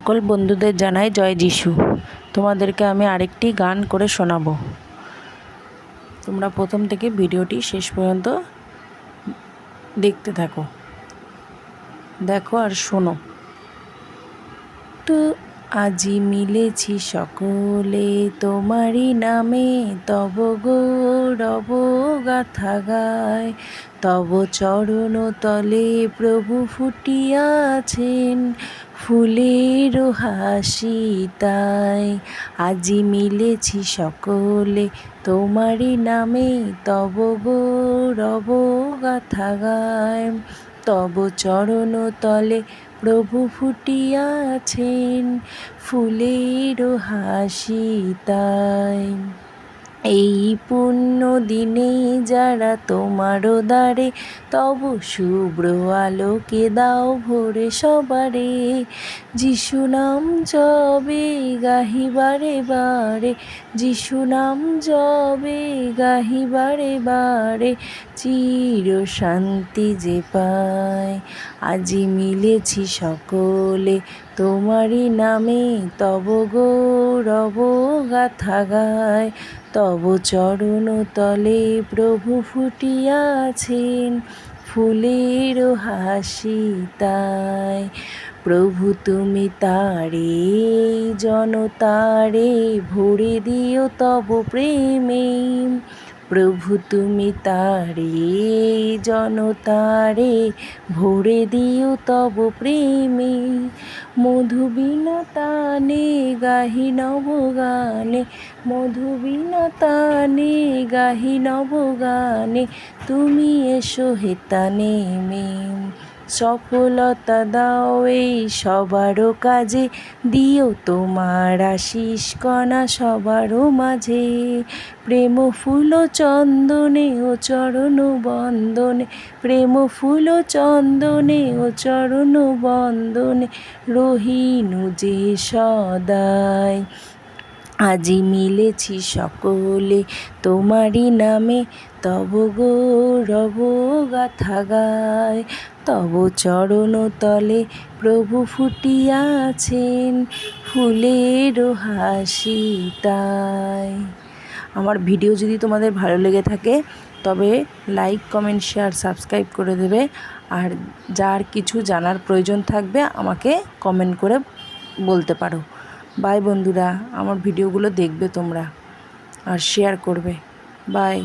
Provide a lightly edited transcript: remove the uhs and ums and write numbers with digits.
সকল বন্ধুদের জানাই জয় যিশু। তোমাদেরকে আমি আরেকটি গান করে শোনাবো। তোমরা প্রথম থেকে ভিডিওটি শেষ পর্যন্ত দেখতে থাকো, দেখো আর শোনো। তো আজি মিলেছি সকলে তোমারি নামে, তব গৌরব গাথা গায়। তব চরণ তলে প্রভু ফুটিয়াছেন ফুলের হাসি তাই। আজি মিলেছি সকলে তোমারি নামে, তব গৌরব গাথা গায়। তব চরণ তলে প্রভু ফুটিয়াছেন ফুলের হাসি তাই। এই পুণ্য দিনে যারা তোমার দ্বারে, তব শুভ্র আলোকে দাও ভরে সবারে। যিশু নাম জবে গাহি বারে বারে, যিশু নাম জবে গাহি বারে বারে, চির শান্তি যে পায়। আজি মিলেছি সকলে তোমারি নামে, তব গৌরব গাথা গায়। তব চরণ তলে প্রভু ফুটিয়াছেন ফুলের হাসি তাই। প্রভু তুমি তারে জনতারে ভরে দিও তব প্রেমে। প্রভু তুমি তারে জনতারে ভরে দিও তব প্রেমে। মধুবীণা তানে গাহি নব গানে, মধুবীণা তানে গাহি নব গানে, তুমি এসো হেতা নেমে। সফলতা দাও এই সবারও কাজে, দিও তোমার আশিস কণা সবারও মাঝে। প্রেম ফুল চন্দনে ও চরণ বন্দনে, প্রেম ফুল চন্দনে ও চরণ বন্দনে, রহিনু যে সদাই। আজি মিলেছি সকলে তোমারি নামে, তব গৌরব গাথা গায়। তব চরণ তলে প্রভু ফুটিয়াছেন ফুলের হাসি তাই। আমার ভিডিও যদি তোমাদের ভালো লেগে থাকে তবে লাইক, কমেন্ট, শেয়ার, সাবস্ক্রাইব করে দেবে। আর যার কিছু জানার প্রয়োজন থাকবে আমাকে কমেন্ট করে বলতে পারো। বাই বন্ধুরা, আমার ভিডিওগুলো দেখবে তোমরা আর শেয়ার করবে। বাই।